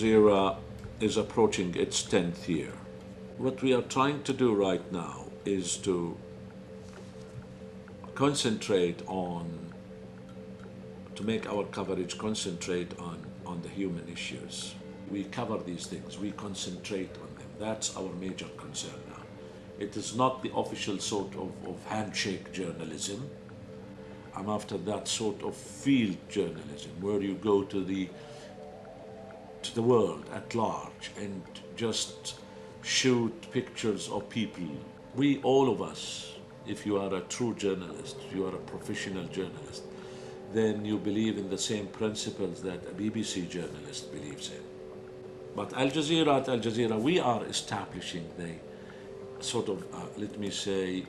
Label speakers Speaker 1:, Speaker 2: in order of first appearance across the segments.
Speaker 1: Jazeera is approaching its 10th year. What we are trying to do right now is to concentrate on, to make our coverage concentrate on the human issues. We cover these things, we concentrate on them. That's our major concern now. It is not the official sort of handshake journalism. I'm after that sort of field journalism where you go to the world at large and just shoot pictures of people. We, all of us, if you are a true journalist, if you are a professional journalist, then you believe in the same principles that a BBC journalist believes in. But at Al Jazeera, we are establishing the sort of, let me say,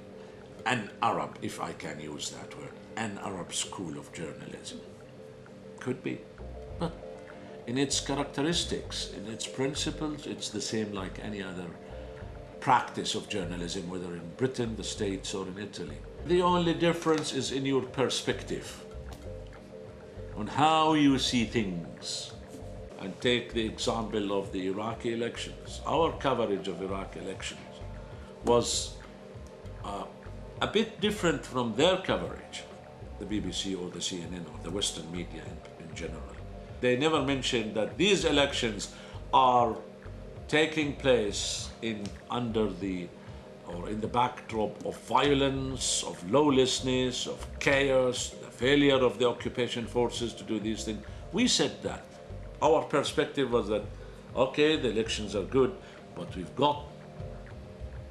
Speaker 1: an Arab, if I can use that word, an Arab school of journalism. Could be. But in its characteristics, in its principles, it's the same like any other practice of journalism, whether in Britain, the States, or in Italy. The only difference is in your perspective on how you see things. And take the example of the Iraqi elections. Our coverage of Iraqi elections was a bit different from their coverage, the BBC or the CNN or the Western media in general. They never mentioned that these elections are taking place in the backdrop of violence, of lawlessness, of chaos, the failure of the occupation forces to do these things. We said that. Our perspective was that, okay, the elections are good, but we've got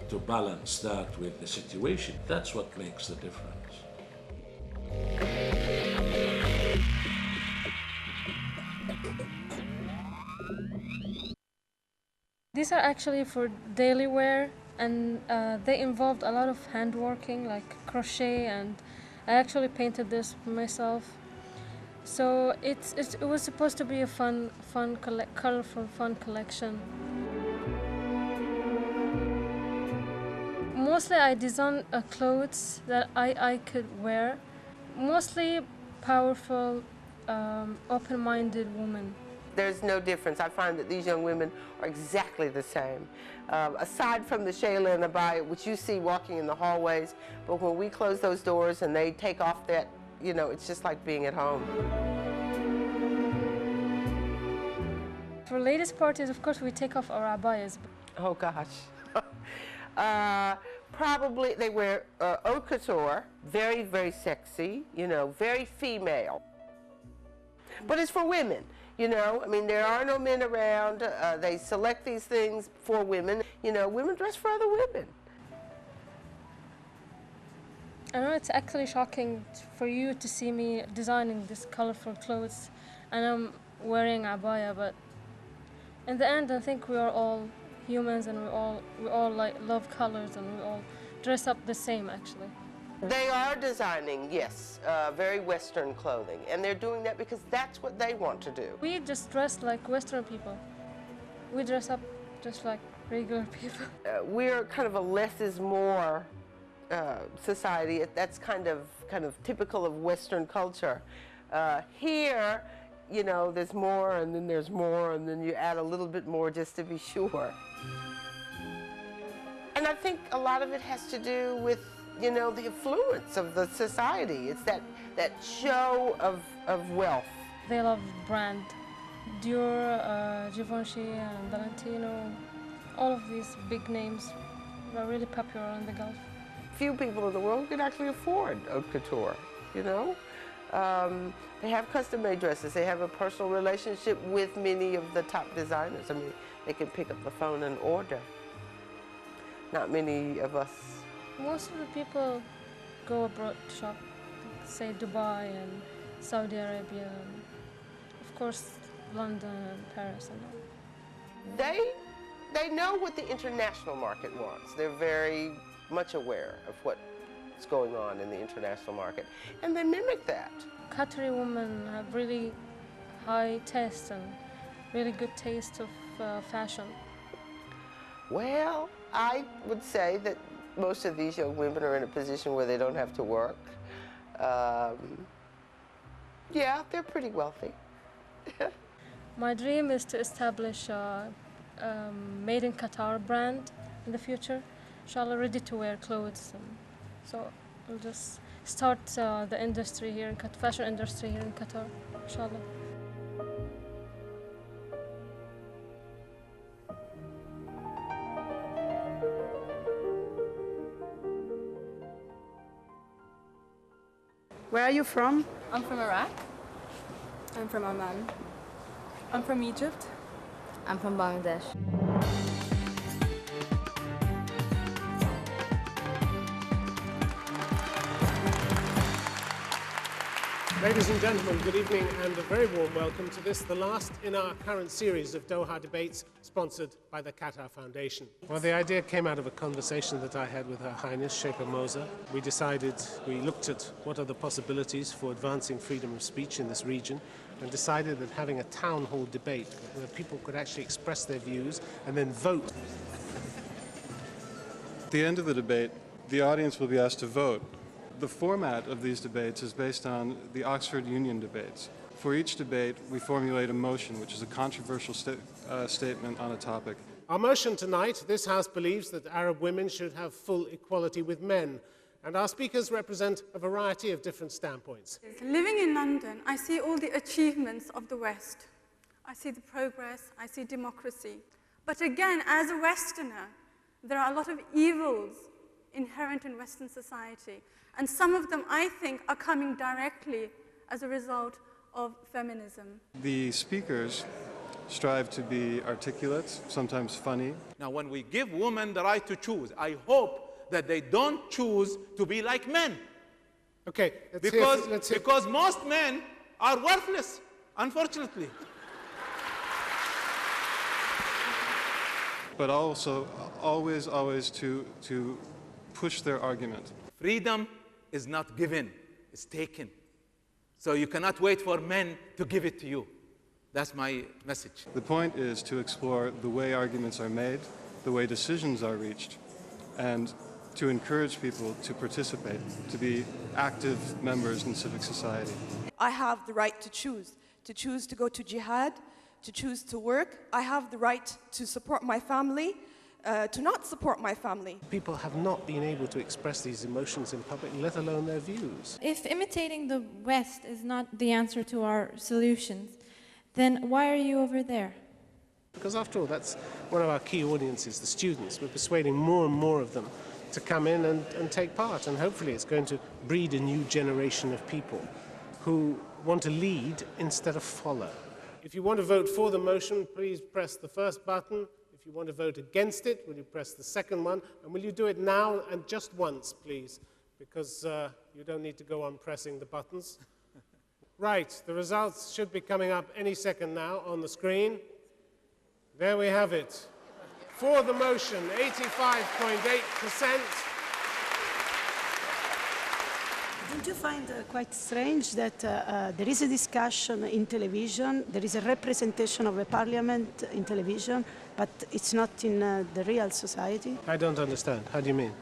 Speaker 1: to balance that with the situation. That's what makes the difference.
Speaker 2: These are actually for daily wear, and they involved a lot of handworking, like crochet, and I actually painted this myself. So it was supposed to be a colorful, fun collection. Mostly I design clothes that I could wear. Mostly powerful, open-minded women.
Speaker 3: There's no difference. I find that these young women are exactly the same. Aside from the shayla and abaya, which you see walking in the hallways, but when we close those doors and they take off that, you know, it's just like being at home.
Speaker 2: For ladies' parties, of course, we take off our abayas.
Speaker 3: Oh, gosh. Probably they wear haute couture, very, very sexy, you know, very female. But it's for women, you know. I mean, there are no men around. They select these things for women. You know, women dress for other women.
Speaker 2: I know it's actually shocking for you to see me designing these colorful clothes and I'm wearing abaya, but in the end I think we are all humans and we all like love colors and we all dress up the same actually.
Speaker 3: They are designing, yes, very Western clothing, and they're doing that because that's what they want to do.
Speaker 2: We just dress like Western people. We dress up just like regular people.
Speaker 3: We're kind of a less is more society. That's kind of typical of Western culture. Here, you know, there's more and then there's more and then you add a little bit more just to be sure. And I think a lot of it has to do with, you know, the affluence of the society. It's that show of wealth.
Speaker 2: They love brand. Dior, Givenchy, and Valentino, all of these big names are really popular in the Gulf.
Speaker 3: Few people in the world can actually afford haute couture, you know? They have custom-made dresses. They have a personal relationship with many of the top designers. I mean, they can pick up the phone and order. Not many of us.
Speaker 2: Most of the people go abroad to shop, say Dubai and Saudi Arabia, and of course London and Paris and all.
Speaker 3: They know what the international market wants. They're very much aware of what's going on in the international market, and they mimic that.
Speaker 2: Qatari women have really high taste and really good taste of fashion.
Speaker 3: Well, I would say that most of these young women are in a position where they don't have to work. Yeah, they're pretty wealthy.
Speaker 2: My dream is to establish a made in Qatar brand in the future. Inshallah, ready to wear clothes. So we'll just start the industry here in Qatar, fashion industry here in Qatar, inshallah.
Speaker 4: Where are you from?
Speaker 5: I'm from Iraq.
Speaker 6: I'm from Oman.
Speaker 5: I'm from Egypt.
Speaker 6: I'm from Bangladesh.
Speaker 7: Ladies and gentlemen, good evening and a very warm welcome to this, the last in our current series of Doha debates sponsored by the Qatar Foundation. Well, the idea came out of a conversation that I had with Her Highness Sheikh Moza. We looked at what are the possibilities for advancing freedom of speech in this region and decided that having a town hall debate where people could actually express their views and then vote.
Speaker 8: At the end of the debate, the audience will be asked to vote. The format of these debates is based on the Oxford Union debates. For each debate, we formulate a motion, which is a controversial statement on a topic.
Speaker 7: Our motion tonight, this House believes that Arab women should have full equality with men, and our speakers represent a variety of different standpoints.
Speaker 9: Living in London, I see all the achievements of the West. I see the progress, I see democracy. But again, as a Westerner, there are a lot of evils inherent in Western society. And some of them, I think, are coming directly as a result of feminism.
Speaker 8: The speakers strive to be articulate, sometimes funny.
Speaker 10: Now, when we give women the right to choose, I hope that they don't choose to be like men.
Speaker 7: Okay,
Speaker 10: because most men are worthless, unfortunately.
Speaker 8: But also, always to push their argument.
Speaker 10: Freedom is not given, it's taken. So you cannot wait for men to give it to you. That's my message.
Speaker 8: The point is to explore the way arguments are made, the way decisions are reached, and to encourage people to participate, to be active members in civic society.
Speaker 11: I have the right to choose to go to jihad, to choose to work. I have the right to support my family, to not support my family.
Speaker 7: People have not been able to express these emotions in public, let alone their views.
Speaker 12: If imitating the West is not the answer to our solutions, then why are you over there?
Speaker 7: Because after all, that's one of our key audiences, the students. We're persuading more and more of them to come in and take part, and hopefully it's going to breed a new generation of people who want to lead instead of follow. If you want to vote for the motion, please press the first button. If you want to vote against it, will you press the second one? And will you do it now and just once, please? Because you don't need to go on pressing the buttons. Right, the results should be coming up any second now on the screen. There we have it. For the motion, 85.8%.
Speaker 4: Don't you find quite strange that there is a discussion in television, there is a representation of a parliament in television, but it's not in the real society?
Speaker 7: I don't understand. How do you mean?